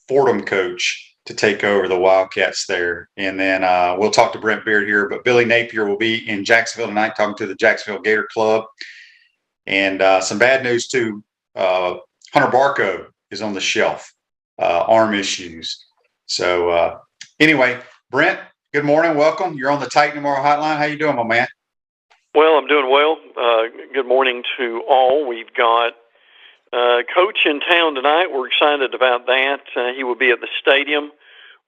Fordham coach to take over the Wildcats there. And then we'll talk to Brent Beaird here, but Billy Napier will be in Jacksonville tonight talking to the Jacksonville Gator Club. And some bad news too. Hunter Barco is on the shelf, arm issues. So anyway, Brent, good morning. Welcome. You're on the Titan Tomorrow Hotline. How you doing, my man? Well, I'm doing well. Good morning to all. We've got Coach in town tonight. We're excited about that. He will be at the stadium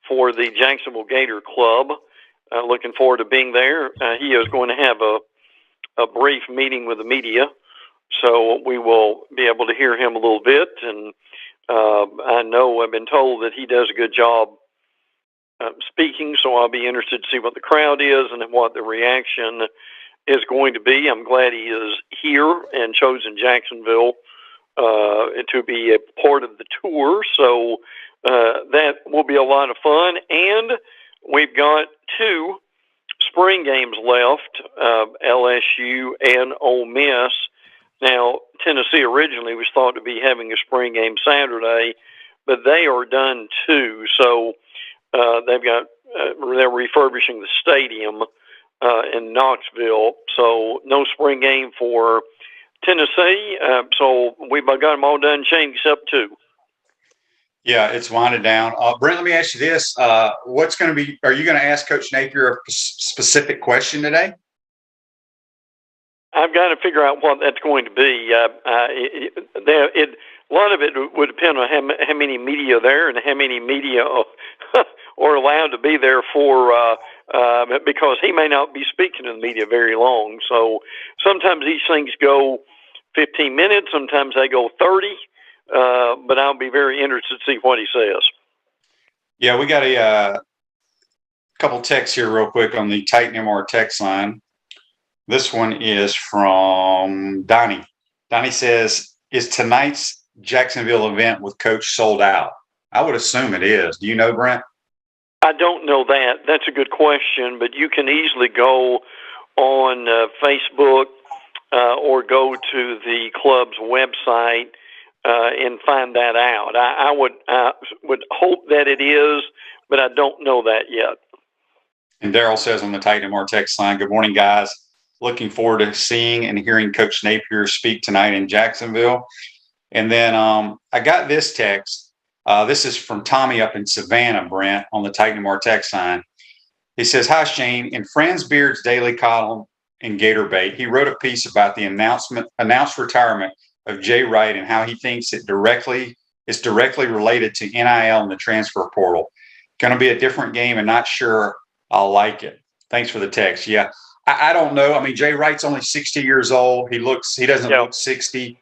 for the Jacksonville Gator Club. Looking forward to being there. He is going to have a brief meeting with the media, so we will be able to hear him a little bit. And I know I've been told that he does a good job speaking, so I'll be interested to see what the crowd is and what the reaction is going to be. I'm glad he is here and chosen Jacksonville to be a part of the tour, so that will be a lot of fun. And we've got 2 spring games left, LSU and Ole Miss. Now, Tennessee originally was thought to be having a spring game Saturday, but they are done too. So they're refurbishing the stadium in Knoxville. So no spring game for Tennessee. So we've got them all done, Shane, except 2. Yeah, it's winding down. Brent, let me ask you this. What's going to be – are you going to ask Coach Napier a specific question today? I've got to figure out what that's going to be. A lot of it would depend on how many media are there and how many media are allowed to be there for because he may not be speaking to the media very long. So sometimes these things go 15 minutes, sometimes they go 30, but I'll be very interested to see what he says. Yeah, we got a couple texts here real quick on the Titan MR text line. This one is from Donnie. Donnie says, is tonight's Jacksonville event with Coach sold out? I would assume it is. Do you know, Brent? I don't know that. That's a good question, but you can easily go on Facebook or go to the club's website and find that out. I would hope that it is, but I don't know that yet. And Daryl says on the Titan MR text line, good morning, guys. Looking forward to seeing and hearing Coach Napier speak tonight in Jacksonville. And then I got this text. This is from Tommy up in Savannah, Brent, on the Titan MR text line. He says, hi, Shane. In Brent Beaird's daily column in Gator Bait, he wrote a piece about the announced retirement of Jay Wright and how he thinks it's directly related to NIL and the transfer portal. Going to be a different game and not sure I'll like it. Thanks for the text. Yeah. I don't know. I mean, Jay Wright's only 60 years old. He doesn't look 60.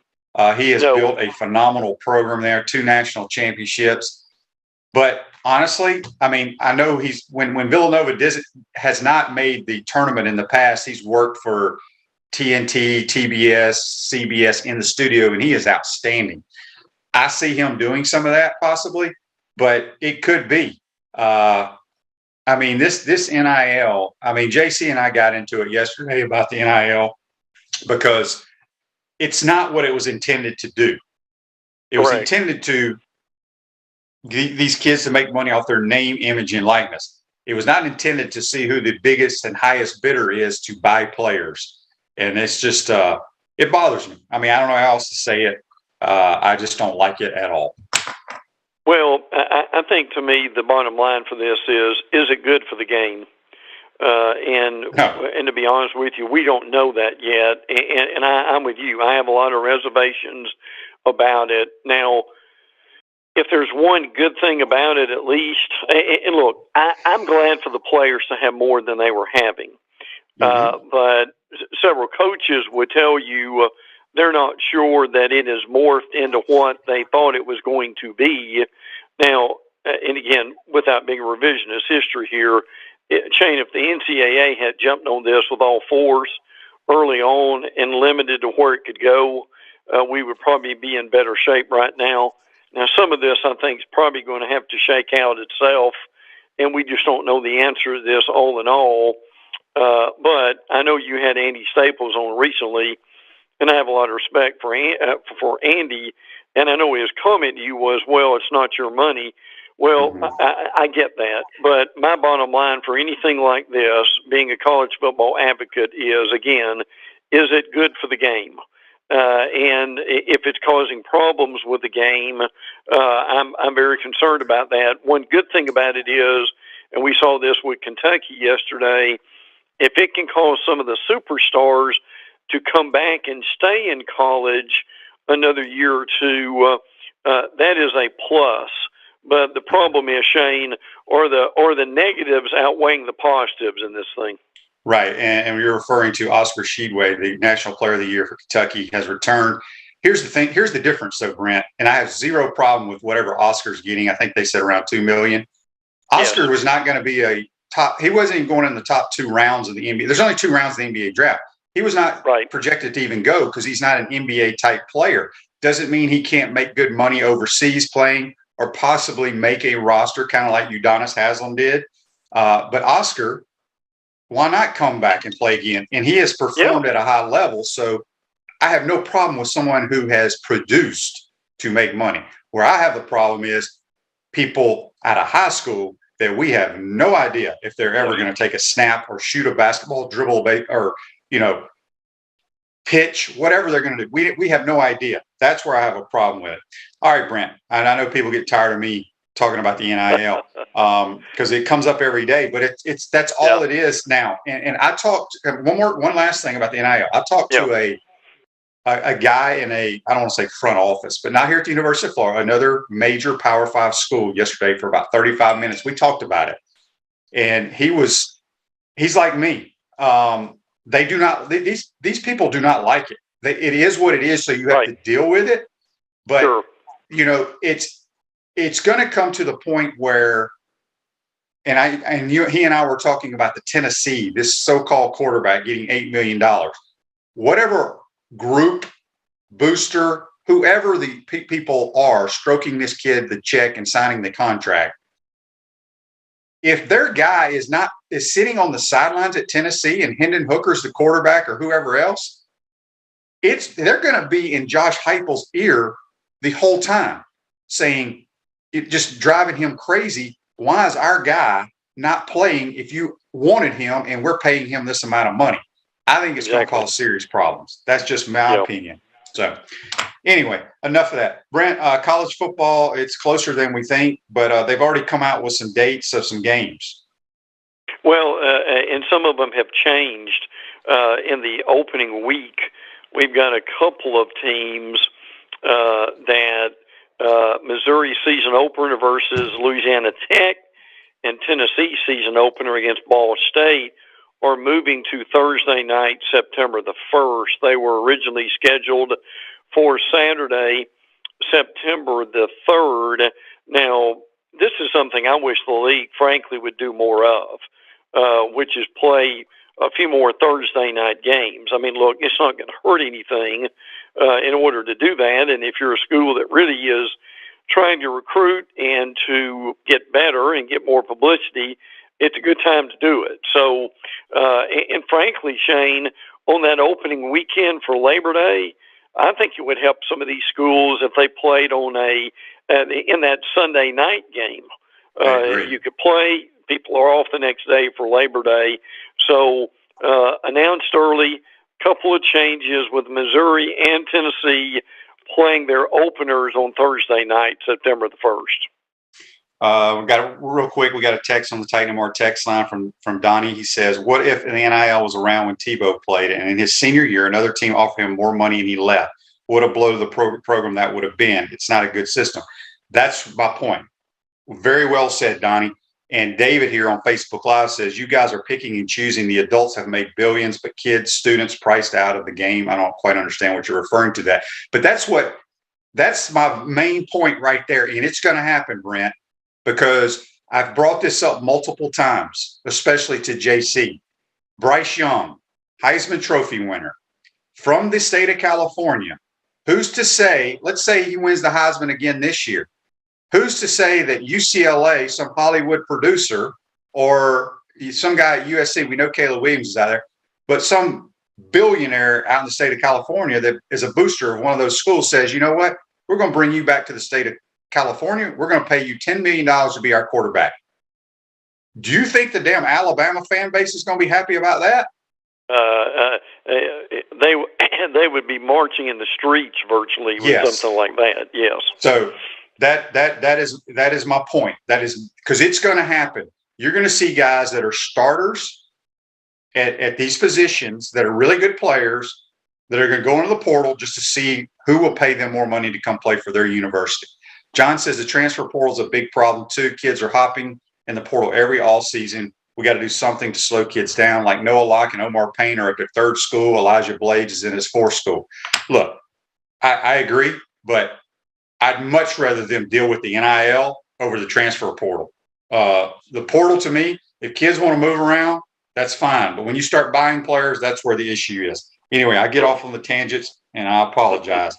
He has built a phenomenal program there, 2 national championships. But honestly, I mean, I know when Villanova has not made the tournament in the past, he's worked for TNT, TBS, CBS in the studio, and he is outstanding. I see him doing some of that possibly, but it could be. I mean, this NIL, I mean, JC and I got into it yesterday about the NIL because it's not what it was intended to do. It was intended to these kids to make money off their name, image, and likeness. It was not intended to see who the biggest and highest bidder is to buy players. And it's just, it bothers me. I mean, I don't know how else to say it. I just don't like it at all. Well, I think to me the bottom line for this is it good for the game? And to be honest with you, we don't know that yet. And I'm with you. I have a lot of reservations about it. Now, if there's one good thing about it, at least, and look, I'm glad for the players to have more than they were having. But several coaches would tell you they're not sure that it has morphed into what they thought it was going to be. Now, and again, without being a revisionist history here, Shane, if the NCAA had jumped on this with all fours early on and limited to where it could go, we would probably be in better shape right now. Now, some of this, I think, is probably going to have to shake out itself, and we just don't know the answer to this all in all. But I know you had Andy Staples on recently, and I have a lot of respect for Andy, and I know his comment to you was, well, it's not your money. Well, Mm-hmm. I get that, but my bottom line for anything like this, being a college football advocate, is again, is it good for the game? And if it's causing problems with the game, I'm very concerned about that. One good thing about it is, and we saw this with Kentucky yesterday, if it can cause some of the superstars to come back and stay in college another year or two, that is a plus. But the problem is, Shane, are the negatives outweighing the positives in this thing? Right. And you're referring to Oscar Sheedway, the National Player of the Year for Kentucky, has returned. Here's the thing. Here's the difference, though, Brent. And I have zero problem with whatever Oscar's getting. I think they said around $2 million. Oscar Yes. was not going to be a top. He wasn't even going in the top 2 rounds of the NBA. There's only 2 rounds of the NBA draft. He was not projected to even go because he's not an NBA type player. Doesn't mean he can't make good money overseas playing or possibly make a roster, kind of like Udonis Haslem did. But Oscar, why not come back and play again? And he has performed at a high level. So I have no problem with someone who has produced to make money. Where I have the problem is people out of high school that we have no idea if they're ever going to take a snap or shoot a basketball, dribble, or, pitch, whatever they're going to do. We have no idea. That's where I have a problem with it. All right, Brent. And I know people get tired of me talking about the NIL because it comes up every day, but that's all it is now. And I talked one last thing about the NIL. I talked to a guy in I don't want to say front office, but not here at the University of Florida, another major Power 5 school yesterday for about 35 minutes. We talked about it. And he's like me. They do not, these people do not like it. It is what it is. So you have to deal with it. But, it's going to come to the point where, he and I were talking about the Tennessee, this so-called quarterback getting $8 million. Whatever group, booster, whoever the people are stroking this kid the check and signing the contract, if their guy is sitting on the sidelines at Tennessee and Hendon Hooker's the quarterback or whoever else, they're going to be in Josh Heupel's ear the whole time, saying, just driving him crazy. Why is our guy not playing if you wanted him and we're paying him this amount of money? I think it's going to cause serious problems. That's just my opinion. So anyway, enough of that. Brent, college football, it's closer than we think, but they've already come out with some dates of some games. Well, and some of them have changed in the opening week. We've got a couple of teams that Missouri season opener versus Louisiana Tech and Tennessee season opener against Ball State are moving to Thursday night, September the 1st. They were originally scheduled for Saturday, September the 3rd. Now, this is something I wish the league, frankly, would do more of, which is play a few more Thursday night games. I mean, look, it's not going to hurt anything in order to do that. And if you're a school that really is trying to recruit and to get better and get more publicity, it's a good time to do it. So, and frankly, Shane, on that opening weekend for Labor Day, I think it would help some of these schools if they played on in that Sunday night game. You could play. People are off the next day for Labor Day. So, announced early, couple of changes with Missouri and Tennessee playing their openers on Thursday night, September the 1st. We got a text on the Titan text line from Donnie. He says, what if the NIL was around when Tebow played and in his senior year, another team offered him more money and he left? What a blow to the program that would have been. It's not a good system. That's my point. Very well said, Donnie. And David here on Facebook Live says, you guys are picking and choosing. The adults have made billions, but kids, students priced out of the game. I don't quite understand what you're referring to that. But that's my main point right there. And it's going to happen, Brent, because I've brought this up multiple times, especially to JC. Bryce Young, Heisman Trophy winner from the state of California. Who's to say, let's say he wins the Heisman again this year. Who's to say that UCLA, some Hollywood producer, or some guy at USC, we know Caleb Williams is out there, but some billionaire out in the state of California that is a booster of one of those schools says, you know what, we're going to bring you back to the state of California, we're going to pay you $10 million to be our quarterback. Do you think the damn Alabama fan base is going to be happy about that? They would be marching in the streets virtually with something like that. Yes. So that is my point. That is because it's going to happen. You're going to see guys that are starters at these positions that are really good players that are going to go into the portal just to see who will pay them more money to come play for their university. John says the transfer portal is a big problem too. Kids are hopping in the portal every all season. We got to do something to slow kids down. Like Noah Locke and Omar Payne are at their third school. Elijah Blades is in his fourth school. Look, I agree, but I'd much rather them deal with the NIL over the transfer portal. The portal, to me, if kids want to move around, that's fine. But when you start buying players, that's where the issue is. Anyway, I get off on the tangents, and I apologize.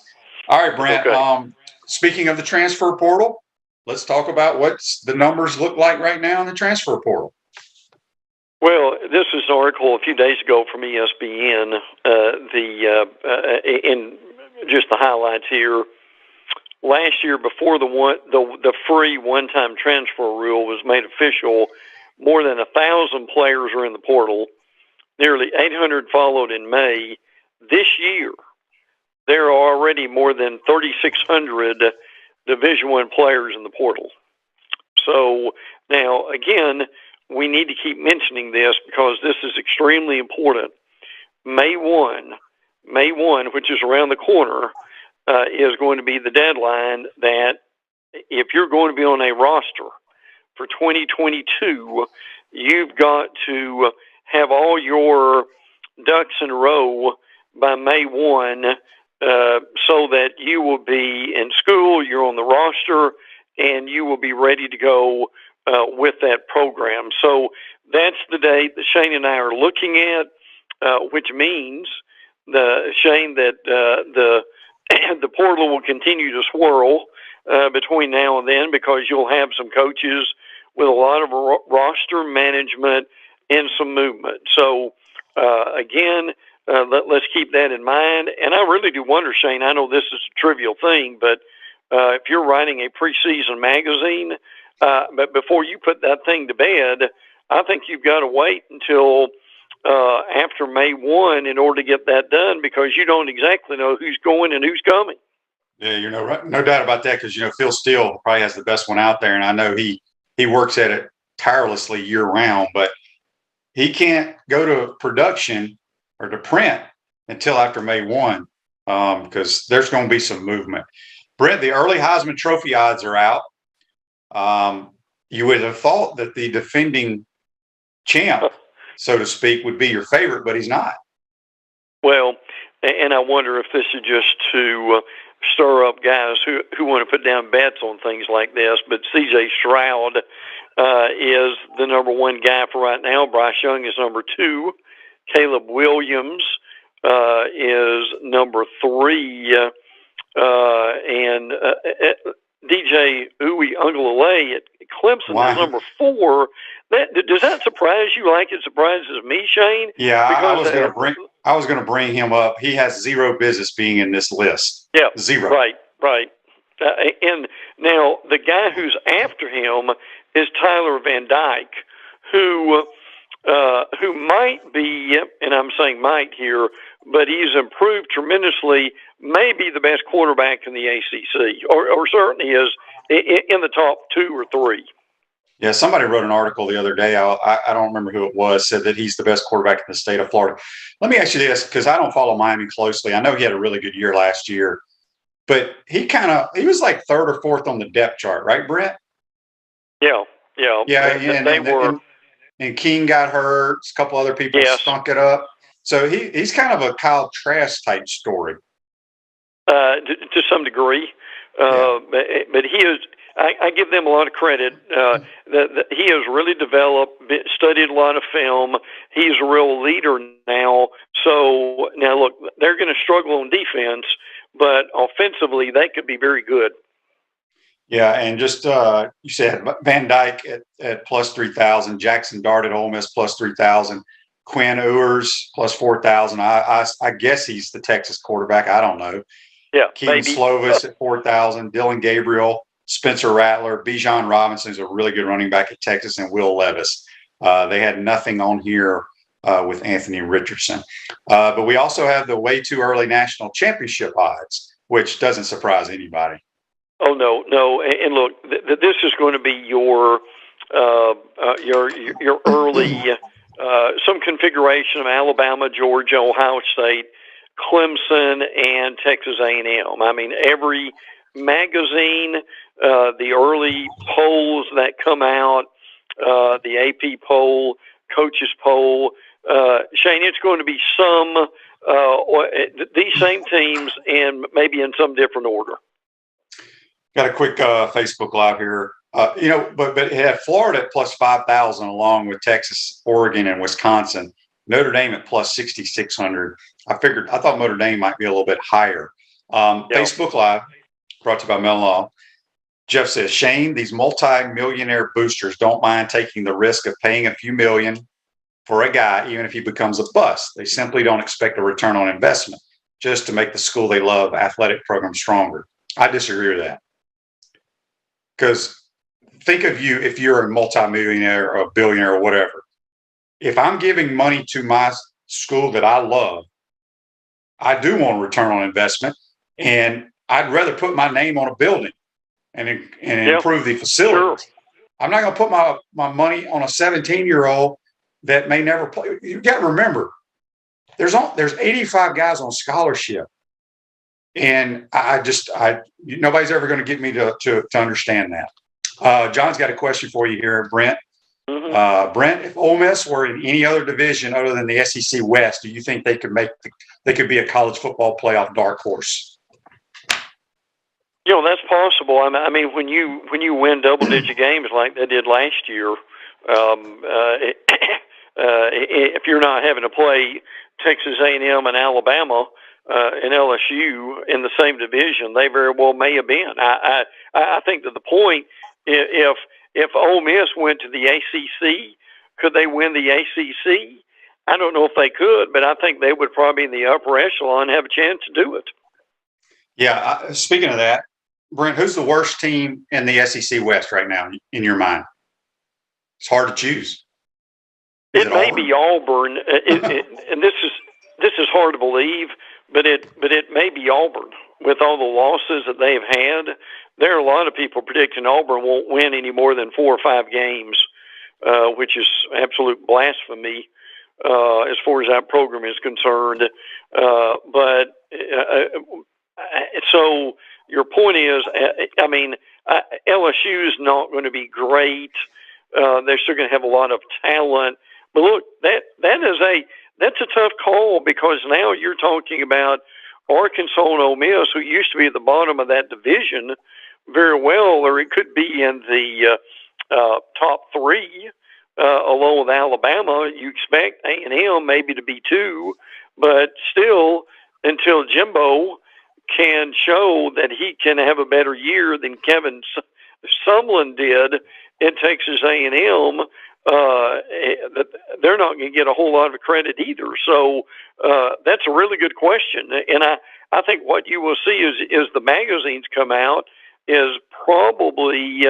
All right, Brent. Okay. Speaking of the transfer portal, let's talk about what the numbers look like right now in the transfer portal. Well, this is an article a few days ago from ESPN. In just the highlights here. Last year, before the free one-time transfer rule was made official, more than 1,000 players were in the portal. Nearly 800 followed in May. This year, there are already more than 3,600 Division I players in the portal. So now, again, we need to keep mentioning this because this is extremely important. May 1, which is around the corner, is going to be the deadline that if you're going to be on a roster for 2022, you've got to have all your ducks in a row by May 1 so that you will be in school, you're on the roster, and you will be ready to go with that program. So that's the date that Shane and I are looking at, which means, Shane, that the portal will continue to swirl between now and then because you'll have some coaches with a lot of roster management and some movement. So, again, let's keep that in mind. And I really do wonder, Shane, I know this is a trivial thing, but if you're writing a preseason magazine, but before you put that thing to bed, I think you've got to wait until after May 1 in order to get that done because you don't exactly know who's going and who's coming. Yeah, no doubt about that because, Phil Steele probably has the best one out there, and I know he works at it tirelessly year-round, but he can't go to production or to print until after May 1 because there's going to be some movement. Brent, the early Heisman Trophy odds are out. You would have thought that the defending champ, so to speak, would be your favorite, but he's not. Well, and I wonder if this is just to stir up guys who want to put down bets on things like this. But C.J. Stroud is the number one guy for right now. Bryce Young is number 2. Caleb Williams is number 3. And DJ Uiagalelei at Clemson is number 4. Does that surprise you like it surprises me, Shane? Yeah, I was going to bring him up. He has zero business being in this list. Yeah, zero. Right. And now the guy who's after him is Tyler Van Dyke, who might be, and I'm saying might here, but he's improved tremendously. Maybe the best quarterback in the ACC, or certainly is in the top 2 or 3. Yeah, somebody wrote an article the other day. I don't remember who it was, said that he's the best quarterback in the state of Florida. Let me ask you this, because I don't follow Miami closely. I know he had a really good year last year, but he was like 3rd or 4th on the depth chart, right, Brent? Yeah. And King got hurt. A couple other people stunk it up. So he's kind of a Kyle Trask type story. To some degree, but he is. I give them a lot of credit. That he has really developed, studied a lot of film. He's a real leader now. So now look, they're going to struggle on defense, but offensively they could be very good. Yeah, and just you said Van Dyke at plus 3,000, Jackson Dart at Ole Miss plus 3,000, Quinn Ewers plus 4,000. I guess he's the Texas quarterback. I don't know. Yeah, Keaton Slovis at 4,000, Dylan Gabriel Spencer Rattler, Bijan Robinson is a really good running back at Texas, and Will Levis. They had nothing on here with Anthony Richardson. But we also have the way too early national championship odds, which doesn't surprise anybody. Oh no! And look, this is going to be your early some configuration of Alabama, Georgia, Ohio State, Clemson, and Texas A&M. I mean, every magazine, the early polls that come out, the AP poll, coaches poll. Shane, it's going to be some these same teams, and maybe in some different order. Got a quick Facebook Live here. But it had Florida at plus 5,000 along with Texas, Oregon, and Wisconsin. Notre Dame at plus 6,600. I thought Notre Dame might be a little bit higher. Facebook Live, brought to you by Mellon Law. Jeff says, Shane, these multi-millionaire boosters don't mind taking the risk of paying a few million for a guy, even if he becomes a bust. They simply don't expect a return on investment just to make the school they love athletic program stronger. I disagree with that. Because think of you, if you're a multimillionaire or a billionaire or whatever, if I'm giving money to my school that I love, I do want a return on investment, and I'd rather put my name on a building and improve the facilities. Sure. I'm not going to put my money on a 17-year-old that may never play. You got to remember, there's 85 guys on scholarship. And nobody's ever going to get me to understand that. John's got a question for you here, Brent. Mm-hmm. Brent, if Ole Miss were in any other division other than the SEC West, do you think they could be a college football playoff dark horse? That's possible. I mean, when you win double-digit games like they did last year, if you're not having to play Texas A&M and Alabama and LSU in the same division, they very well may have been. I think that the point, if Ole Miss went to the ACC, could they win the ACC? I don't know if they could, but I think they would probably in the upper echelon have a chance to do it. Yeah. Speaking of that, Brent, who's the worst team in the SEC West right now in your mind? It's hard to choose. It may be Auburn, and this is hard to believe. But it may be Auburn with all the losses that they've had. There are a lot of people predicting Auburn won't win any more than 4 or 5 games, which is absolute blasphemy as far as that program is concerned. So your point is, LSU is not going to be great. They're still going to have a lot of talent. But look, that's a tough call, because now you're talking about Arkansas and Ole Miss, who used to be at the bottom of that division very well, or it could be in the top 3 along with Alabama. You expect A&M maybe to be 2, but still, until Jimbo can show that he can have a better year than Kevin Sumlin did in Texas A&M, they're not going to get a whole lot of credit either. So that's a really good question. And I think what you will see is the magazines come out is probably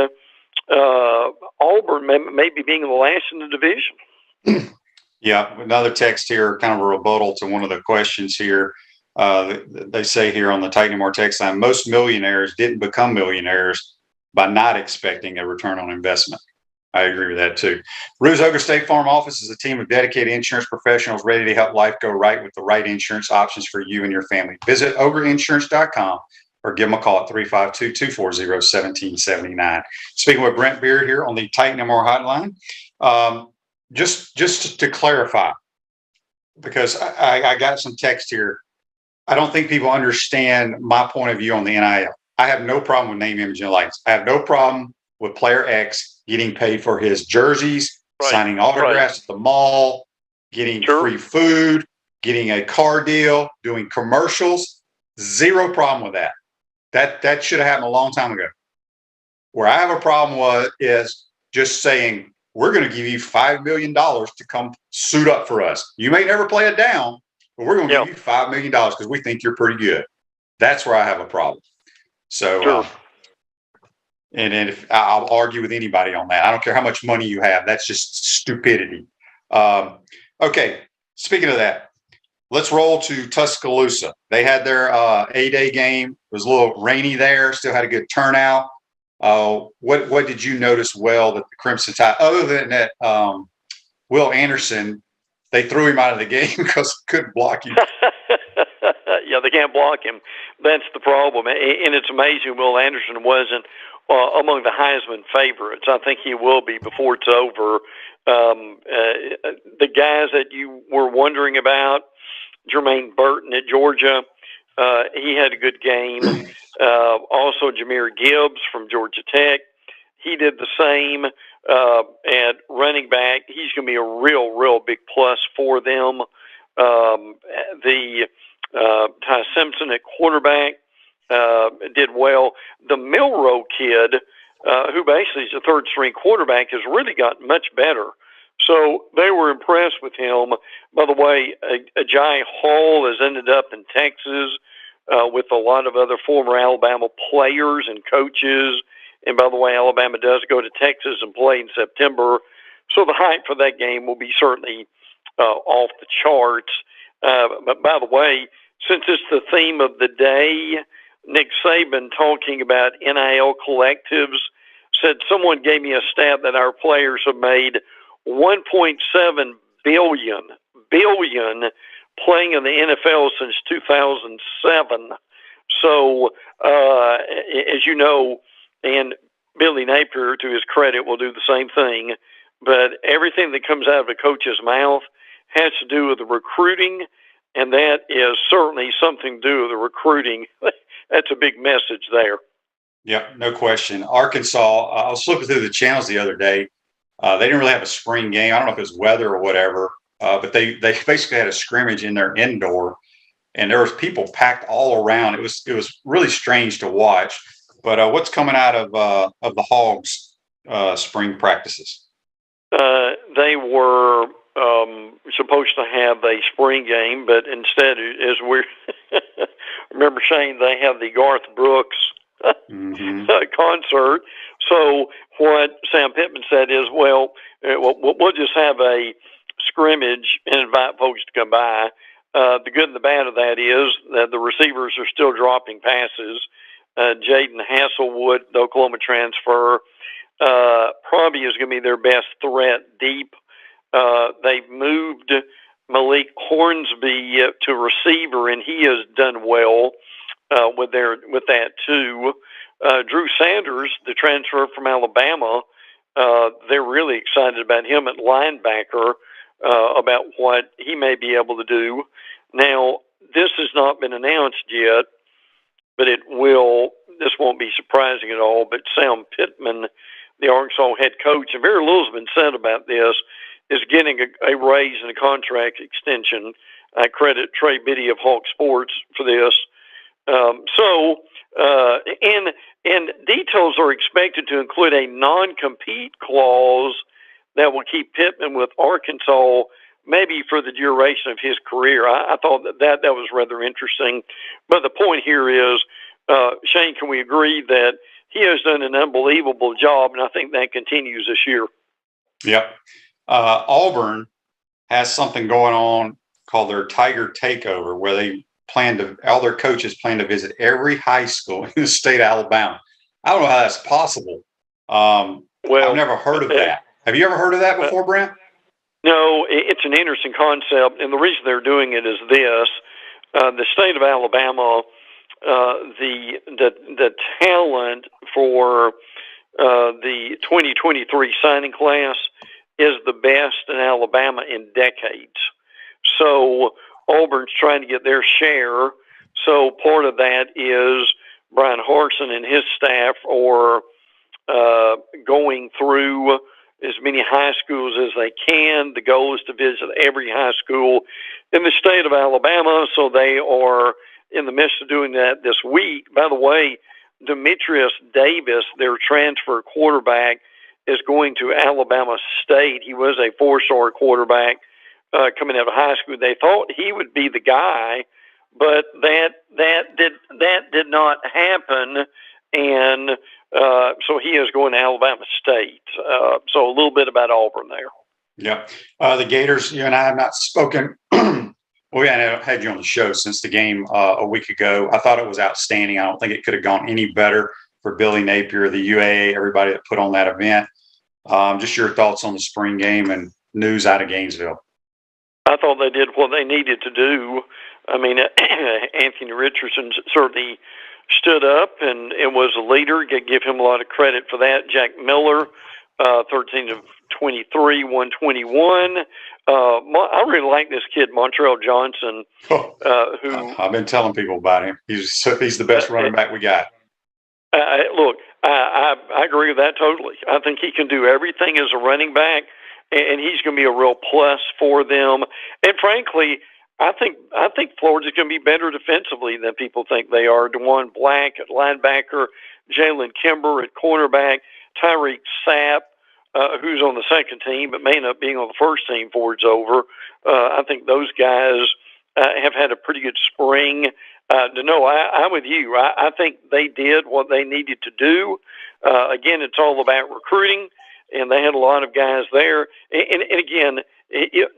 Auburn maybe being the last in the division. Yeah, another text here, kind of a rebuttal to one of the questions here. They say here on the Titan More text line, most millionaires didn't become millionaires by not expecting a return on investment. I agree with that too. Ruse Ogre State Farm Office is a team of dedicated insurance professionals ready to help life go right with the right insurance options for you and your family. Visit ogreinsurance.com or give them a call at 352-240-1779. Speaking with Brent Beaird here on the Titan MR hotline. Just to clarify, because I got some text here. I don't think people understand my point of view on the NIL. I have no problem with name, image, and likeness. I have no problem with player X getting paid for his jerseys, signing autographs at the mall, getting free food, getting a car deal, doing commercials. Zero problem with that. That should have happened a long time ago. Where I have a problem is just saying, we're going to give you $5 million to come suit up for us. You may never play it down, but we're going to give you $5 million because we think you're pretty good. That's where I have a problem. So And if I'll argue with anybody on that, I don't care how much money you have. That's just stupidity. Okay, speaking of that, let's roll to Tuscaloosa. They had their A-Day game. It was a little rainy there. Still had a good turnout. What did you notice well that the Crimson Tide, other than that, Will Anderson, they threw him out of the game because couldn't block him. Yeah, they can't block him. That's the problem. And it's amazing Will Anderson wasn't among the Heisman favorites. I think he will be before it's over. The guys that you were wondering about, Jermaine Burton at Georgia, he had a good game. Also, Jahmyr Gibbs from Georgia Tech, he did the same. At running back, he's going to be a real big plus for them. Ty Simpson at quarterback did well. The Milroe kid, who basically is a third-string quarterback, has really gotten much better. So they were impressed with him. By the way, Agiye Hall has ended up in Texas with a lot of other former Alabama players and coaches. And by the way, Alabama does go to Texas and play in September. So the hype for that game will be certainly off the charts. But by the way, since it's the theme of the day, Nick Saban talking about NIL collectives said someone gave me a stat that our players have made $1.7 billion playing in the NFL since 2007. So, as you know, and Billy Napier, to his credit, will do the same thing. But everything that comes out of a coach's mouth has to do with the recruiting, and that is certainly something to do with the recruiting. That's a big message there. Yeah, no question. Arkansas, I was flipping through the channels the other day. They didn't really have a spring game. I don't know if it was weather or whatever, but they basically had a scrimmage in their indoor, and there was people packed all around. It was really strange to watch. But what's coming out of the Hogs' spring practices? They were supposed to have a spring game, but instead, as we remember saying, they have the Garth Brooks concert. So what Sam Pittman said is, well, we'll just have a scrimmage and invite folks to come by. The good and the bad of that is that the receivers are still dropping passes. Jaden Hasselwood, the Oklahoma transfer, probably is going to be their best threat deep. They've moved Malik Hornsby to receiver, and he has done well with that too. Drew Sanders, the transfer from Alabama, they're really excited about him at linebacker, about what he may be able to do. Now, this has not been announced yet, but it will. This won't be surprising at all. But Sam Pittman, the Arkansas head coach, and very little has been said about this, is getting a raise and a contract extension. I credit Trey Biddy of Hawk Sports for this. And details are expected to include a non-compete clause that will keep Pittman with Arkansas maybe for the duration of his career. I thought that was rather interesting. But the point here is, Shane, can we agree that he has done an unbelievable job, and I think that continues this year? Yep. Auburn has something going on called their Tiger Takeover, where they all their coaches plan to visit every high school in the state of Alabama. I don't know how that's possible. Well, I've never heard of that. Have you ever heard of that before, Brent? No, it's an interesting concept, and the reason they're doing it is this: the state of Alabama, the talent for the 2023 signing class is the best in Alabama in decades. So Auburn's trying to get their share. So part of that is Brian Harsin and his staff are going through as many high schools as they can. The goal is to visit every high school in the state of Alabama. So they are in the midst of doing that this week. By the way, Demetrius Davis, their transfer quarterback, is going to Alabama State. He was a four-star quarterback coming out of high school. They thought he would be the guy, but that did not happen. And So he is going to Alabama State. So a little bit about Auburn there. Yep. The Gators, you and I have not spoken. We hadn't had you on the show since the game a week ago. I thought it was outstanding. I don't think it could have gone any better for Billy Napier, the UAA, everybody that put on that event. Just your thoughts on the spring game and news out of Gainesville. I thought they did what they needed to do. I mean, Anthony Richardson certainly stood up and was a leader. Give him a lot of credit for that. Jack Miller, 13 of 23, 121. I really like this kid, Montrell Johnson. Who I've been telling people about him. He's the best running back we got. Look, I agree with that totally. I think he can do everything as a running back, and he's going to be a real plus for them. And frankly, I think Florida's going to be better defensively than people think they are. DeJuan Black at linebacker, Jalen Kimber at cornerback, Tyreek Sapp, who's on the second team but may end up being on the first team before it's over. I think those guys have had a pretty good spring. I'm with you. I think they did what they needed to do. Again, it's all about recruiting, and they had a lot of guys there. And again,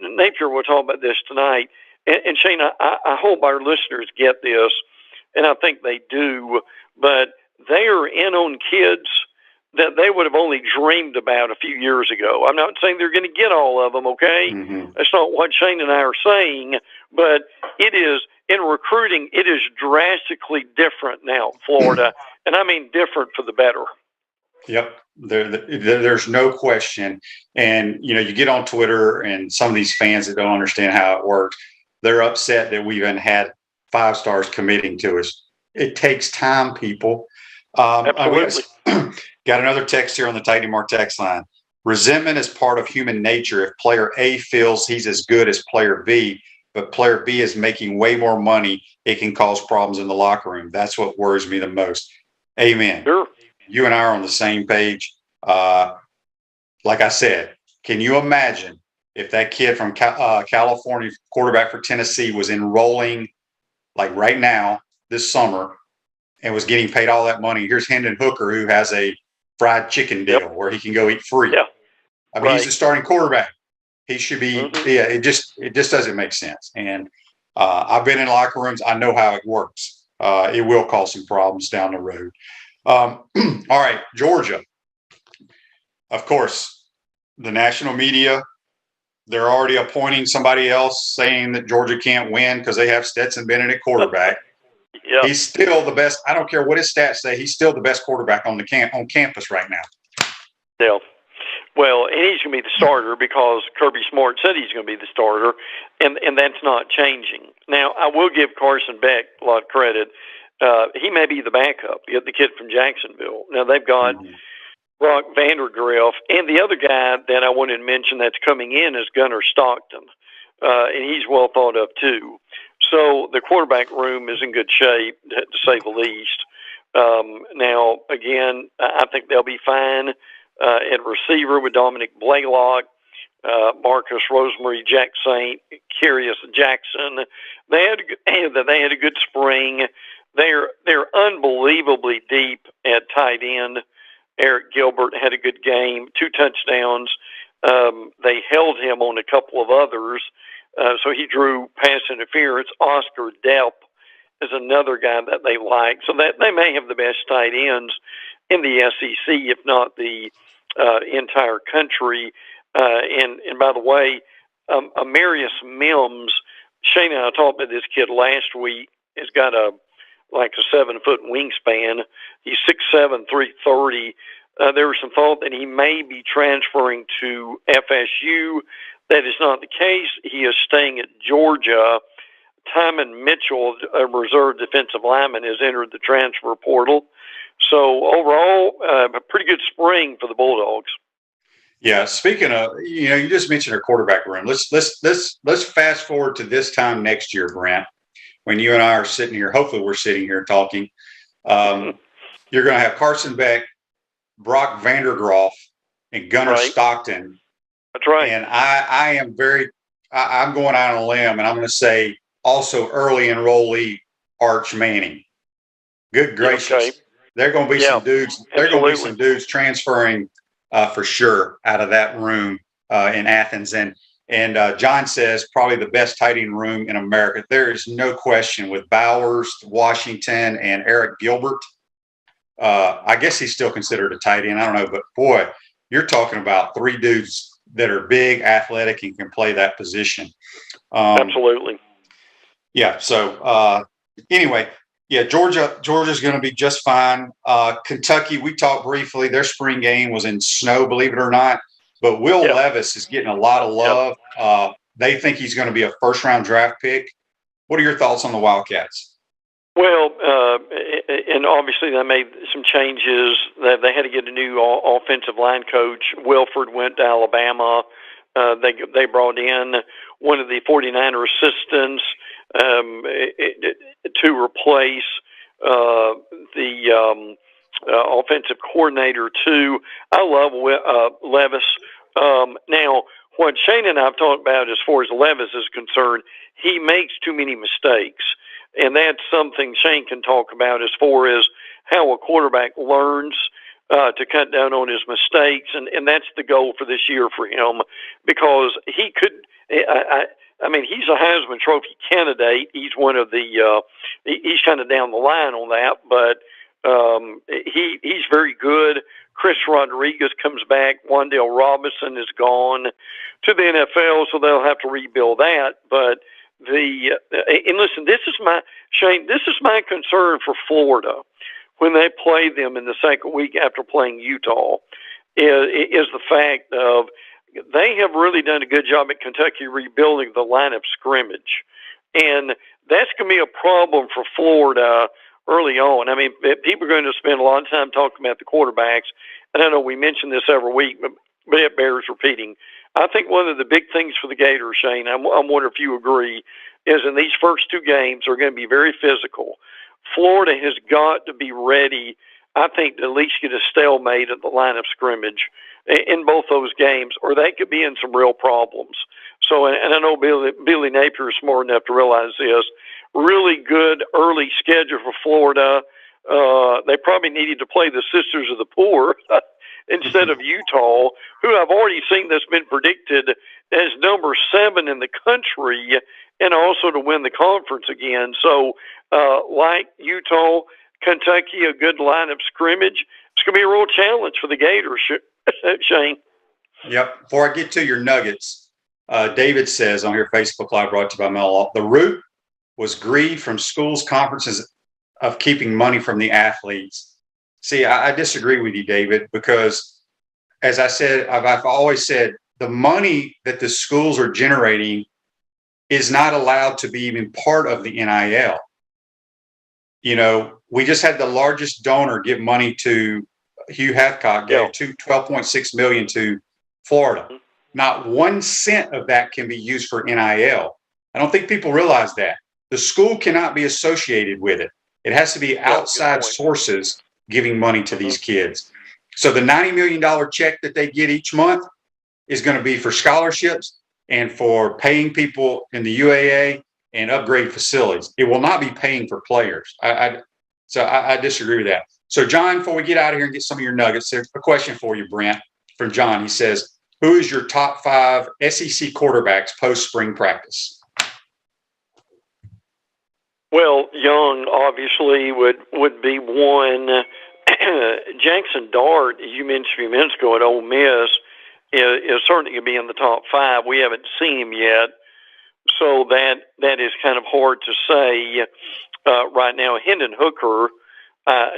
Napier will talk about this tonight. And Shane, I hope our listeners get this, and I think they do, but they are in on kids that they would have only dreamed about a few years ago. I'm not saying they're going to get all of them, okay? Mm-hmm. That's not what Shane and I are saying, but it is, in recruiting, it is drastically different now in Florida, and I mean different for the better. Yep. There's no question. And, you get on Twitter and some of these fans that don't understand how it works, they're upset that we even had 5 stars committing to us. It takes time, people. Absolutely. Got another text here on the Tidy Mark text line. Resentment is part of human nature. If player A feels he's as good as player B, but player B is making way more money, it can cause problems in the locker room. That's what worries me the most. Amen. Sure. You and I are on the same page. Like I said, can you imagine if that kid from California, quarterback for Tennessee, was enrolling like right now this summer and was getting paid all that money? Here's Hendon Hooker, who has a fried chicken deal where he can go eat free. Yeah. I mean, he's the starting quarterback. He should be. Mm-hmm. Yeah, it just doesn't make sense. And I've been in locker rooms. I know how it works. It will cause some problems down the road. All right, Georgia. Of course, the national media, they're already appointing somebody else, saying that Georgia can't win because they have Stetson Bennett at quarterback. Yeah. He's still the best. I don't care what his stats say. He's still the best quarterback on campus right now. Yeah. Well, and he's going to be the starter because Kirby Smart said he's going to be the starter, and that's not changing. Now, I will give Carson Beck a lot of credit. He may be the backup. You have the kid from Jacksonville. Now, they've got Brock Vandergriff, and the other guy that I wanted to mention that's coming in is Gunnar Stockton, and he's well thought of too. So the quarterback room is in good shape, to say the least. Now, again, I think they'll be fine at receiver with Dominic Blaylock, Marcus Rosemary, Jack Saint, Curious Jackson. They had a good spring. They're unbelievably deep at tight end. Eric Gilbert had a good game, 2 touchdowns. They held him on a couple of others, so he drew pass interference. Oscar Delp is another guy that they like. So that they may have the best tight ends in the SEC, if not the entire country. And by the way, Amarius Mims, Shane and I talked about this kid last week, has got a 7-foot wingspan. He's 6'7", 330. There was some thought that he may be transferring to FSU. That is not the case. He is staying at Georgia. Timon Mitchell, a reserve defensive lineman, has entered the transfer portal. So overall, a pretty good spring for the Bulldogs. Yeah. Speaking of, you just mentioned our quarterback room. Let's fast forward to this time next year, Brent, when you and I are sitting here. Hopefully, we're sitting here talking. You're going to have Carson Beck, Brock Vandergriff, and Gunnar Stockton. That's right. And I'm going out on a limb, and I'm going to say also early enrollee Arch Manning. Good gracious. Okay. There are going to be some dudes. There are going to be some Absolutely. dudes transferring for sure out of that room in Athens. And John says probably the best tight end room in America. There is no question with Bowers, Washington, and Eric Gilbert. I guess he's still considered a tight end. I don't know, but boy, you're talking about three dudes that are big, athletic, and can play that position. Absolutely. Yeah. So anyway, yeah, Georgia's going to be just fine. Kentucky, we talked briefly. Their spring game was in snow, believe it or not. But Will Levis is getting a lot of love. They think he's going to be a first-round draft pick. What are your thoughts on the Wildcats? Well, and obviously they made some changes. They had to get a new offensive line coach. Wilford went to Alabama. They brought in one of the 49er assistants to replace the offensive coordinator too. I love Levis. Now, what Shane and I have talked about as far as Levis is concerned, he makes too many mistakes. And that's something Shane can talk about as far as how a quarterback learns to cut down on his mistakes. And that's the goal for this year for him, because he could, I mean, he's a Heisman Trophy candidate. He's one of the, he's kind of down the line on that, but he's very good. Chris Rodriguez comes back. Wan'Dale Robinson is gone to the NFL, so they'll have to rebuild that. But and listen, this is my concern for Florida when they play them in the second week after playing Utah is the fact of they have really done a good job at Kentucky rebuilding the line of scrimmage, and that's going to be a problem for Florida early on. I mean, people are going to spend a lot of time talking about the quarterbacks, and I know we mention this every week, but it bears repeating. I think one of the big things for the Gators, Shane, I'm wondering if you agree, is in these first two games are going to be very physical. Florida has got to be ready, I think, to at least get a stalemate at the line of scrimmage in both those games, or they could be in some real problems. So, and I know Billy Napier is smart enough to realize this. Really good early schedule for Florida. They probably needed to play the Sisters of the Poor instead of Utah, who I've already seen that's been predicted as number 7 in the country and also to win the conference again. So, like Utah, Kentucky, a good line of scrimmage. It's going to be a real challenge for the Gators, Shane. Yep. Before I get to your Nuggets, David says on here, Facebook Live brought to you by Mel, the root was greed from schools' conferences of keeping money from the athletes. See, I disagree with you, David, because as I said, I've always said the money that the schools are generating is not allowed to be even part of the NIL. You know, we just had the largest donor give money to Hugh Hathcock, gave $12.6 million to Florida. Not 1 cent of that can be used for NIL. I don't think people realize that. The school cannot be associated with it. It has to be outside sources giving money to these kids. So the $90 million check that they get each month is going to be for scholarships and for paying people in the UAA and upgrade facilities. It will not be paying for players. So I disagree with that. So, John, before we get out of here and get some of your nuggets, there's a question for you, Brent, from John. He says, who is your top 5 SEC quarterbacks post-spring practice? Well, Young obviously would be one. Jackson Dart, as you mentioned a few minutes ago at Ole Miss, is certainly going to be in the top 5. We haven't seen him yet, so that is kind of hard to say right now. Hendon Hooker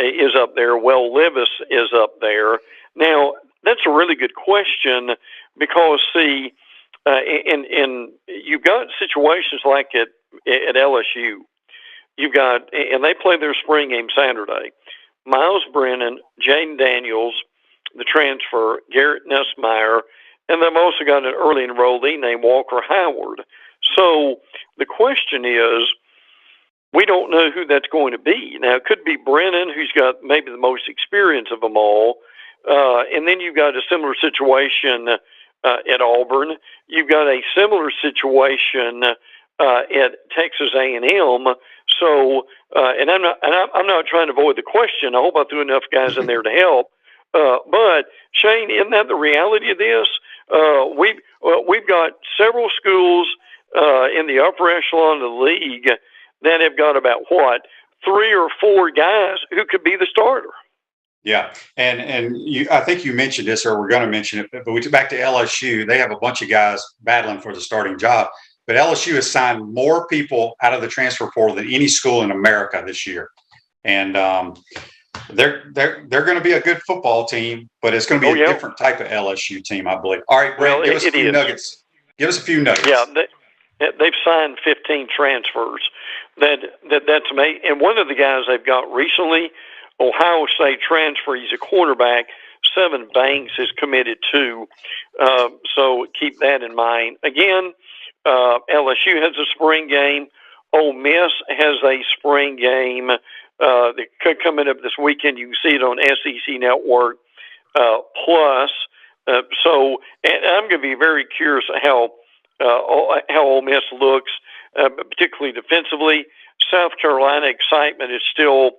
is up there. Will Levis is up there. Now, that's a really good question because, see, and you've got situations like at LSU. You've got, and they play their spring game Saturday. Miles Brennan, Jaden Daniels, the transfer, Garrett Nussmeier, and they've also got an early enrollee named Walker Howard. So the question is, we don't know who that's going to be. Now, it could be Brennan, who's got maybe the most experience of them all. And then you've got a similar situation at Auburn. You've got a similar situation at Texas A&M. So, and I'm not trying to avoid the question. I hope I threw enough guys in there to help. But Shane, isn't that the reality of this? We've got several schools in the upper echelon of the league that have got about 3 or 4 guys who could be the starter. Yeah, and I think you mentioned this, or we're going to mention it, but we took back to LSU. They have a bunch of guys battling for the starting job, but LSU has signed more people out of the transfer portal than any school in America this year, and they're going to be a good football team, but it's going to be a different type of LSU team, I believe. All right, Brent, give us a few nuggets. Give us a few nuggets. Yeah, they've signed 15 transfers. That's amazing. And one of the guys they've got recently, Ohio State transfer, he's a quarterback, Seven Banks is committed to. So keep that in mind. Again, LSU has a spring game. Ole Miss has a spring game that could coming up this weekend. You can see it on SEC Network Plus. So, and I'm going to be very curious how Ole Miss looks, particularly defensively. South Carolina excitement is still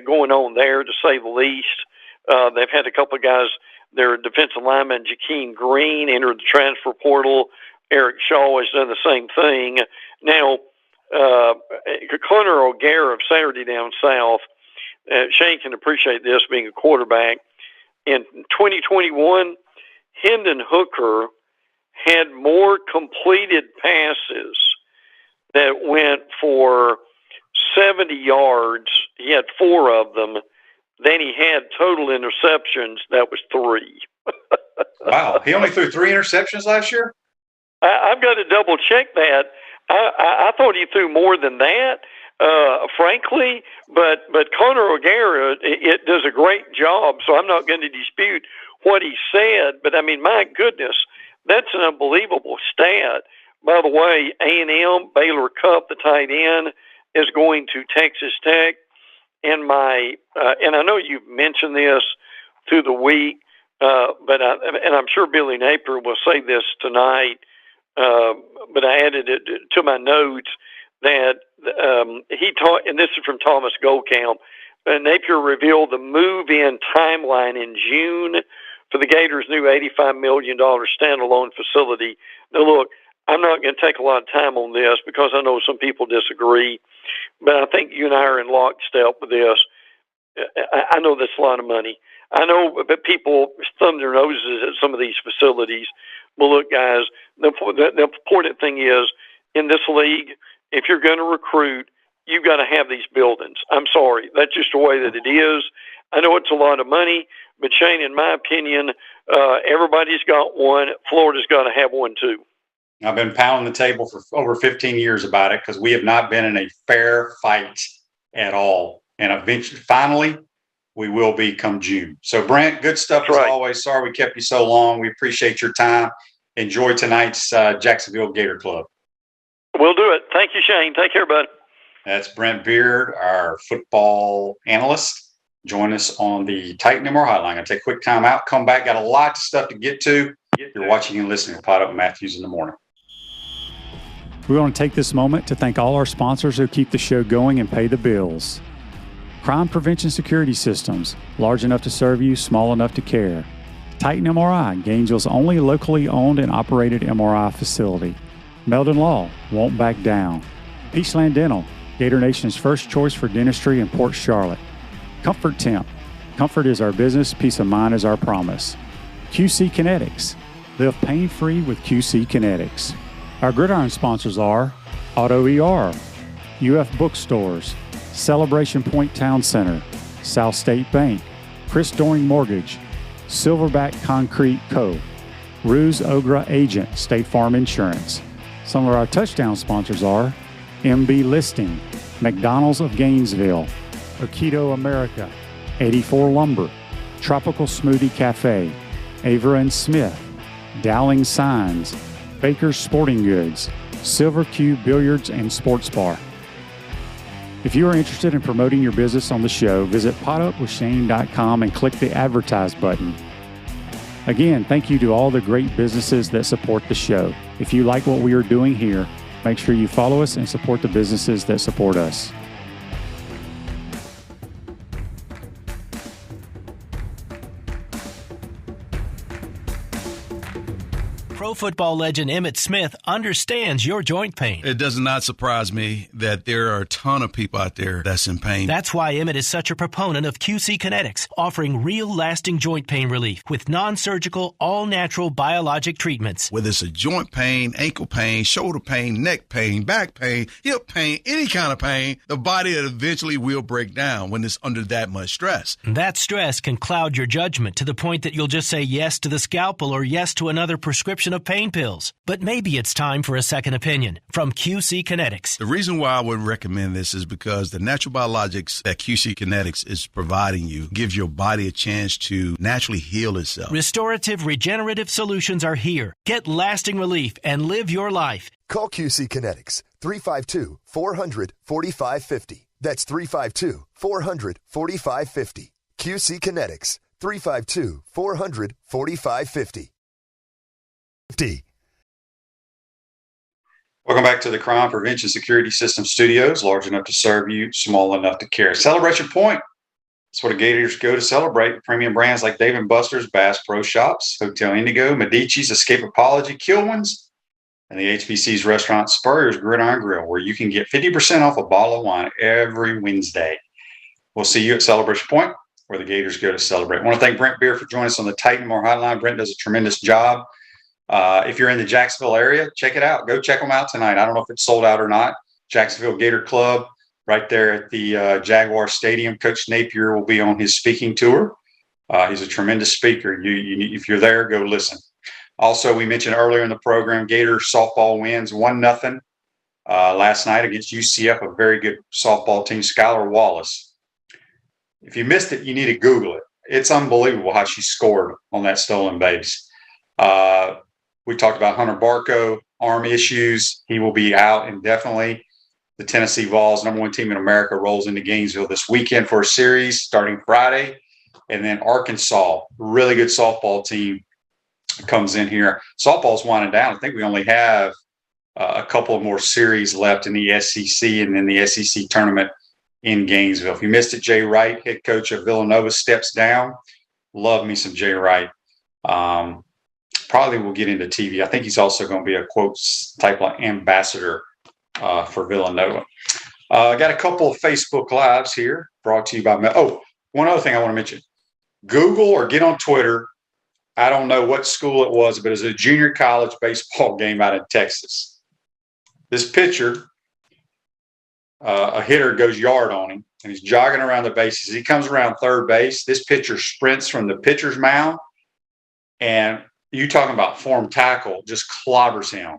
going on there, to say the least. They've had a couple of guys, their defensive lineman, Jakeem Green, entered the transfer portal. Eric Shaw has done the same thing. Now, Connor O'Gara of Saturday Down South, Shane can appreciate this being a quarterback. In 2021, Hendon Hooker had more completed passes that went for 70 yards. He had 4 of them. Then he had total interceptions. That was 3. Wow. He only threw 3 interceptions last year? I've got to double check that. I thought he threw more than that, frankly. But Connor O'Gara, it does a great job, so I'm not going to dispute what he said. But, I mean, my goodness, that's an unbelievable stat. By the way, A&M, Baylor Cupp, the tight end, is going to Texas Tech. And I know you've mentioned this through the week, but I'm sure Billy Napier will say this tonight. But I added it to my notes that he taught, and this is from Thomas Goldcamp. Napier revealed the move-in timeline in June for the Gators' new $85 million standalone facility. Now, look, I'm not going to take a lot of time on this because I know some people disagree, but I think you and I are in lockstep with this. I know that's a lot of money. I know that people thumb their noses at some of these facilities. Well, look, guys, the important thing is, in this league, if you're going to recruit, you've got to have these buildings. I'm sorry. That's just the way that it is. I know it's a lot of money, but Shane, in my opinion, everybody's got one. Florida's got to have one too. I've been pounding the table for over 15 years about it because we have not been in a fair fight at all. And eventually, finally, we will be come June. So, Brent, good stuff as always. Sorry we kept you so long. We appreciate your time. Enjoy tonight's Jacksonville Gator Club. We'll do it. Thank you, Shane. Take care, bud. That's Brent Beaird, our football analyst. Join us on the Titan MR Hotline. I'll take a quick time out, come back. Got a lot of stuff to get to. You're watching and listening to Pot Up with Matthews in the Morning. We want to take this moment to thank all our sponsors who keep the show going and pay the bills. Crime Prevention Security Systems, large enough to serve you, small enough to care. Titan MRI, Gainesville's only locally owned and operated MRI facility. Meldon Law, won't back down. Peachland Dental, Gator Nation's first choice for dentistry in Port Charlotte. Comfort Temp, comfort is our business, peace of mind is our promise. QC Kinetics, live pain-free with QC Kinetics. Our gridiron sponsors are Auto ER, UF Bookstores, Celebration Point Town Center, South State Bank, Chris Doring Mortgage, Silverback Concrete Co., Ruse Ogra Agent, State Farm Insurance. Some of our touchdown sponsors are MB Listing, McDonald's of Gainesville, Aikido America, 84 Lumber, Tropical Smoothie Cafe, Avra and Smith, Dowling Signs, Baker's Sporting Goods, Silver Cube Billiards and Sports Bar. If you are interested in promoting your business on the show, visit potupwithshane.com and click the Advertise button. Again, thank you to all the great businesses that support the show. If you like what we are doing here, make sure you follow us and support the businesses that support us. Pro football legend Emmitt Smith understands your joint pain. It does not surprise me that there are a ton of people out there that's in pain. That's why Emmitt is such a proponent of QC Kinetics, offering real lasting joint pain relief with non-surgical, all-natural biologic treatments. Whether it's a joint pain, ankle pain, shoulder pain, neck pain, back pain, hip pain, any kind of pain, the body eventually will break down when it's under that much stress. That stress can cloud your judgment to the point that you'll just say yes to the scalpel or yes to another prescription of pain pills. But maybe it's time for a second opinion from QC Kinetics. The reason why I would recommend this is because the natural biologics that QC Kinetics is providing you gives your body a chance to naturally heal itself. Restorative, regenerative solutions are here. Get lasting relief and live your life. Call QC Kinetics, 352-400-4550. That's 352-400-4550. QC Kinetics, 352-400-4550. Welcome back to the Crime Prevention Security System Studios, large enough to serve you, small enough to care. Celebration Point. That's where the Gators go to celebrate. Premium brands like Dave & Buster's, Bass Pro Shops, Hotel Indigo, Medici's, Escape Apology, Kilwins, and the HBC's restaurant Spurrier's Gridiron Grill, where you can get 50% off a bottle of wine every Wednesday. We'll see you at Celebration Point, where the Gators go to celebrate. I want to thank Brent Beaird for joining us on the Titan More Hotline. Brent does a tremendous job. If you're in the Jacksonville area, check it out. Go check them out tonight. I don't know if it's sold out or not. Jacksonville Gator Club, right there at the Jaguar Stadium. Coach Napier will be on his speaking tour. He's a tremendous speaker. If you're there, go listen. Also, we mentioned earlier in the program, Gator softball wins 1-0 last night against UCF, a very good softball team, Skylar Wallace. If you missed it, you need to Google it. It's unbelievable how she scored on that stolen base. We talked about Hunter Barco, arm issues. He will be out indefinitely. The Tennessee Vols, #1 team in America, rolls into Gainesville this weekend for a series starting Friday. And then Arkansas, really good softball team, comes in here. Softball's winding down. I think we only have a couple of more series left in the SEC and then the SEC tournament in Gainesville. If you missed it, Jay Wright, head coach of Villanova, steps down. Love me some Jay Wright. Probably will get into TV. I think he's also going to be a quotes type of ambassador for Villanova. I got a couple of Facebook Lives here brought to you by one other thing I want to mention. Google or get on Twitter. I don't know what school it was, but it was a junior college baseball game out in Texas. This pitcher, a hitter goes yard on him, and he's jogging around the bases. He comes around third base. This pitcher sprints from the pitcher's mound, and you talking about form tackle, just clobbers him,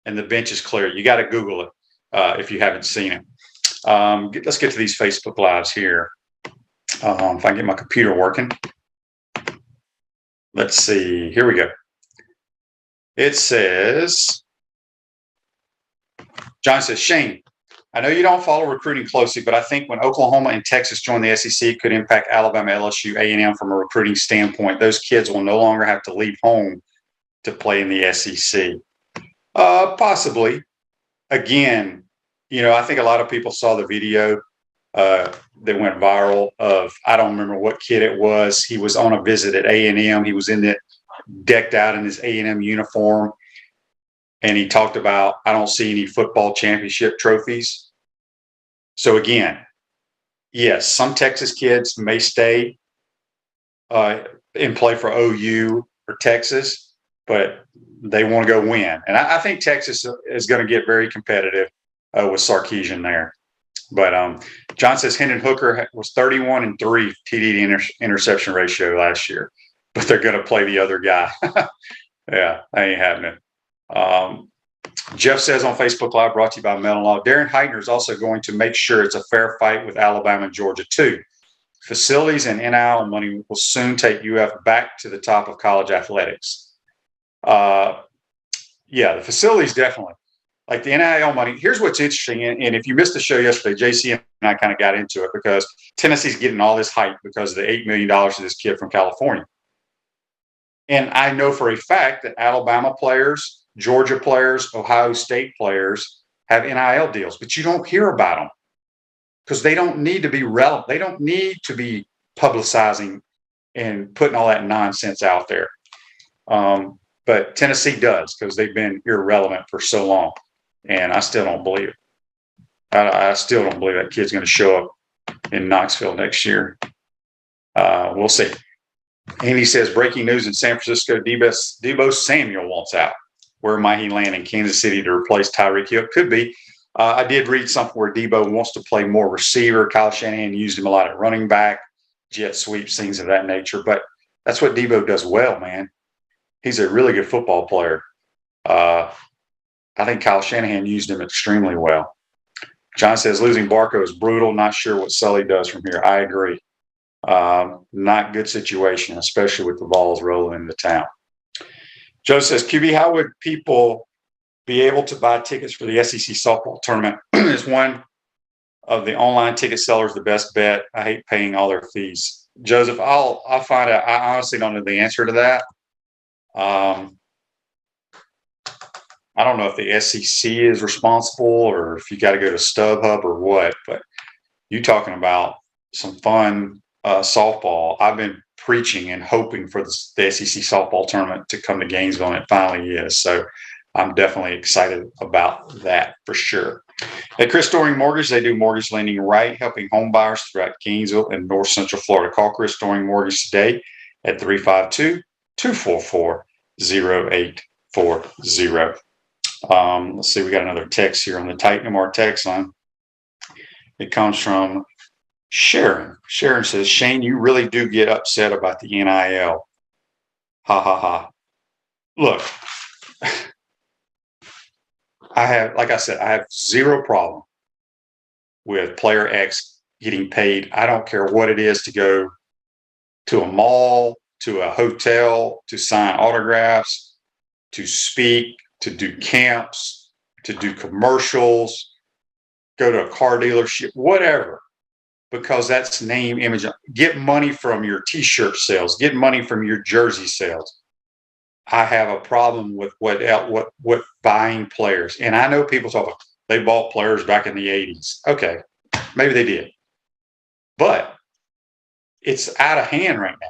and the bench is clear. You got to Google it if you haven't seen it. Let's get to these Facebook Lives here. If I can get my computer working. Let's see. Here we go. It says, John says, Shane, I know you don't follow recruiting closely, but I think when Oklahoma and Texas join the SEC, it could impact Alabama, LSU, A&M from a recruiting standpoint. Those kids will no longer have to leave home to play in the SEC. Possibly. Again, I think a lot of people saw the video that went viral of, I don't remember what kid it was. He was on a visit at A&M. He was decked out in his A&M uniform. And he talked about, I don't see any football championship trophies. So again, yes, some Texas kids may stay and play for OU or Texas, but they want to go win. And I think Texas is going to get very competitive with Sarkisian there. But John says Hendon Hooker was 31-3 TD to interception ratio last year, but they're going to play the other guy. Yeah, that ain't happening. Jeff says on Facebook Live, brought to you by Mellon Law, Darren Heitner is also going to make sure it's a fair fight with Alabama and Georgia too. Facilities and NIL money will soon take UF back to the top of college athletics. Yeah, the facilities definitely. Like the NIL money, here's what's interesting. And if you missed the show yesterday, JC and I kind of got into it because Tennessee's getting all this hype because of the $8 million to this kid from California. And I know for a fact that Alabama players, Georgia players, Ohio State players have NIL deals, but you don't hear about them because they don't need to be relevant. They don't need to be publicizing and putting all that nonsense out there. But Tennessee does, because they've been irrelevant for so long. And I still don't believe it. I still don't believe that kid's going to show up in Knoxville next year. We'll see. Andy says, breaking news in San Francisco, Deebo Samuel wants out. Where might he land in Kansas City to replace Tyreek Hill? Could be. I did read something where Deebo wants to play more receiver. Kyle Shanahan used him a lot at running back, jet sweeps, things of that nature. But that's what Deebo does well, man. He's a really good football player. I think Kyle Shanahan used him extremely well. John says, losing Barco is brutal. Not sure what Sully does from here. I agree. Not good situation, especially with the balls rolling into town. Joe says, QB, how would people be able to buy tickets for the SEC softball tournament? Is one of the online ticket sellers the best bet? I hate paying all their fees. Joseph, I'll find out. I honestly don't know the answer to that. I don't know if the SEC is responsible or if you got to go to StubHub or what, but you talking about some fun softball. I've been preaching and hoping for the SEC softball tournament to come to Gainesville, and it finally is. So I'm definitely excited about that for sure. At Chris Doring Mortgage, they do mortgage lending right, helping home buyers throughout Gainesville and North Central Florida. Call Chris Doring Mortgage today at 352-244-0840. Let's see, we got another text here on the Titan MR text line. It comes from Sharon. Sharon says, Shane, you really do get upset about the NIL. Ha ha ha. Look, I have zero problem with player X getting paid. I don't care what it is to go to a mall, to a hotel, to sign autographs, to speak, to do camps, to do commercials, go to a car dealership, whatever, because that's name, image. Get money from your T-shirt sales, get money from your jersey sales. I have a problem with what buying players. And I know people talk about they bought players back in the 80s. Okay, maybe they did. But it's out of hand right now.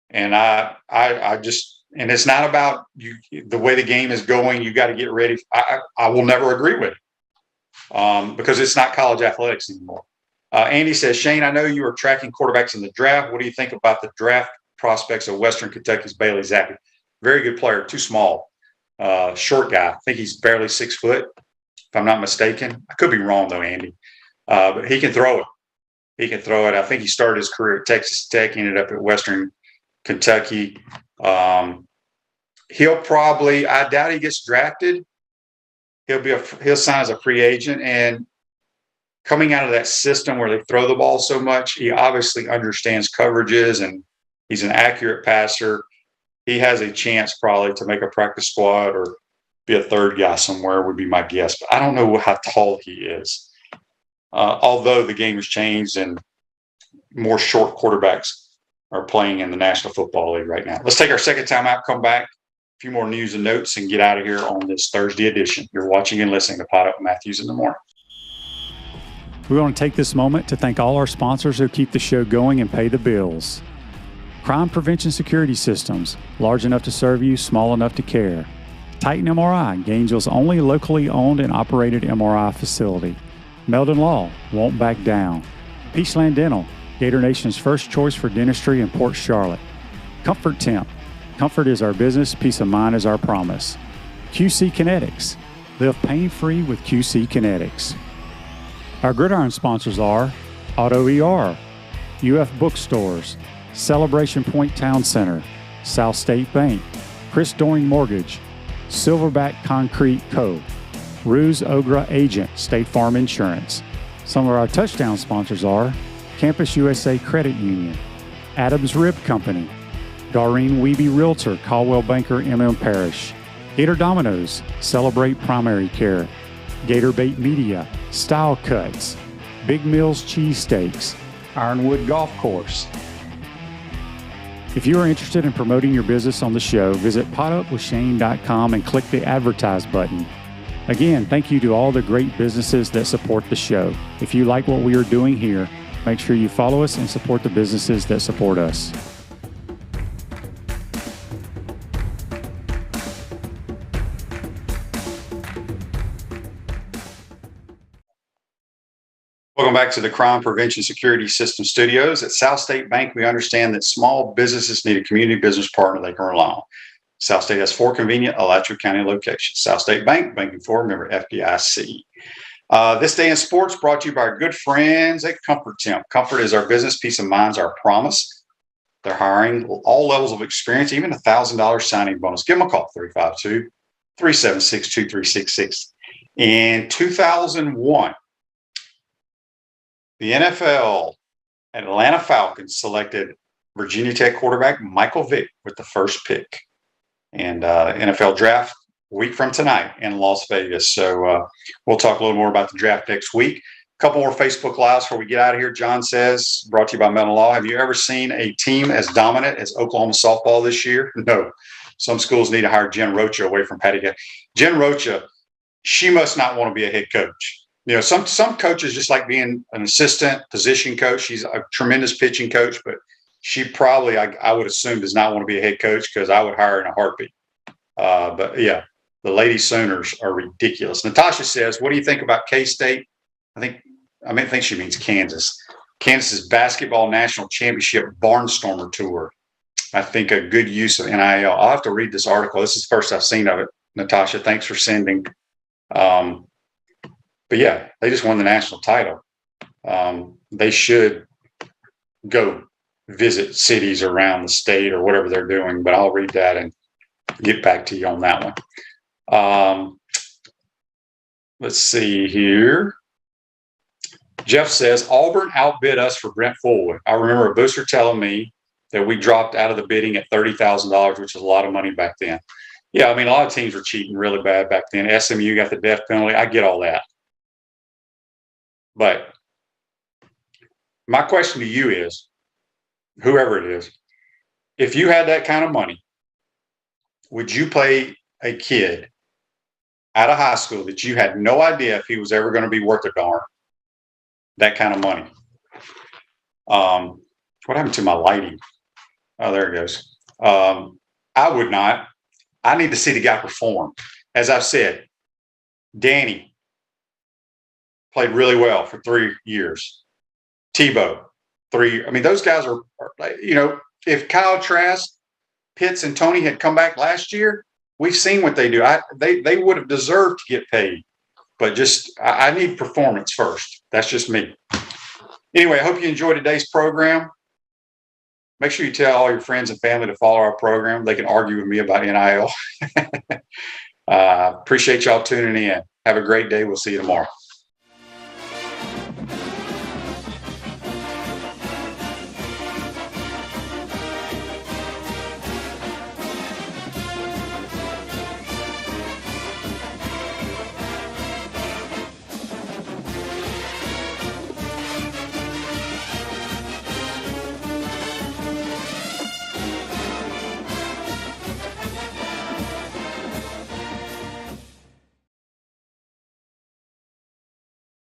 And I just, and it's not about you, the way the game is going, you got to get ready. I will never agree with it because it's not college athletics anymore. Andy says, Shane, I know you are tracking quarterbacks in the draft. What do you think about the draft prospects of Western Kentucky's Bailey Zappi? Very good player, too small, short guy. I think he's barely 6 foot, if I'm not mistaken. I could be wrong though, Andy, but he can throw it. He can throw it. I think he started his career at Texas Tech, ended up at Western Kentucky. He'll probably, I doubt he gets drafted. He'll sign as a free agent, and coming out of that system where they throw the ball so much, he obviously understands coverages and he's an accurate passer. He has a chance probably to make a practice squad or be a third guy somewhere would be my guess. But I don't know how tall he is. Although the game has changed and more short quarterbacks are playing in the National Football League right now. Let's take our second time out, come back, a few more news and notes, and get out of here on this Thursday edition. You're watching and listening to Pot Up Matthews in the Morning. We want to take this moment to thank all our sponsors who keep the show going and pay the bills. Crime Prevention Security Systems, large enough to serve you, small enough to care. Titan MRI, Gainesville's only locally owned and operated MRI facility. Meldon Law, won't back down. Peachland Dental, Gator Nation's first choice for dentistry in Port Charlotte. Comfort Temp, comfort is our business, peace of mind is our promise. QC Kinetics, live pain-free with QC Kinetics. Our Gridiron sponsors are Auto ER, UF Bookstores, Celebration Point Town Center, South State Bank, Chris Doring Mortgage, Silverback Concrete Co., Ruse Ogra Agent, State Farm Insurance. Some of our touchdown sponsors are Campus USA Credit Union, Adams Rib Company, Doreen Wiebe Realtor, Caldwell Banker, MM Parish, Gator Dominoes, Celebrate Primary Care, Gator Bait Media, Style Cuts, Big Mills Cheesesteaks, Ironwood Golf Course. If you are interested in promoting your business on the show, visit potupwithshane.com and click the advertise button. Again, thank you to all the great businesses that support the show. If you like what we are doing here, make sure you follow us and support the businesses that support us. Welcome back to the Crime Prevention Security System Studios. At South State Bank, we understand that small businesses need a community business partner they can rely on. South State has 4 convenient Alachua County locations. South State Bank, banking for member FDIC. This day in sports brought to you by our good friends at Comfort Temp. Comfort is our business. Peace of mind is our promise. They're hiring all levels of experience, even $1,000 signing bonus. Give them a call, 352-376-2366. In 2001, the NFL Atlanta Falcons selected Virginia Tech quarterback Michael Vick with the first pick. And NFL draft a week from tonight in Las Vegas. So we'll talk a little more about the draft next week. A couple more Facebook Lives before we get out of here. John says, brought to you by Mental Law, have you ever seen a team as dominant as Oklahoma softball this year? No. Some schools need to hire Jen Rocha away from Patty. Jen Rocha, she must not want to be a head coach. You know, some coaches just like being an assistant position coach. She's a tremendous pitching coach, but she probably, I would assume, does not want to be a head coach because I would hire her in a heartbeat. But yeah, the Lady Sooners are ridiculous. Natasha says, what do you think about K-State? I think she means Kansas. Kansas's basketball national championship barnstormer tour. I think a good use of NIL. I'll have to read this article. This is the first I've seen of it. Natasha, thanks for sending. But yeah, they just won the national title. They should go visit cities around the state or whatever they're doing, but I'll read that and get back to you on that one. Let's see here. Jeff says, Auburn outbid us for Brent Fullwood. I remember a booster telling me that we dropped out of the bidding at $30,000, which is a lot of money back then. Yeah, I mean, a lot of teams were cheating really bad back then. SMU got the death penalty. I get all that. But my question to you is, whoever it is, if you had that kind of money, would you play a kid out of high school that you had no idea if he was ever going to be worth a darn, that kind of money? What happened to my lighting? Oh, there it goes. I would not. I need to see the guy perform. As I've said, Danny played really well for 3 years. Tebow, 3. I mean, those guys are, you know, if Kyle Trask, Pitts, and Tony had come back last year, we've seen what they do. They would have deserved to get paid. But just, I need performance first. That's just me. Anyway, I hope you enjoyed today's program. Make sure you tell all your friends and family to follow our program. They can argue with me about NIL. Appreciate y'all tuning in. Have a great day. We'll see you tomorrow.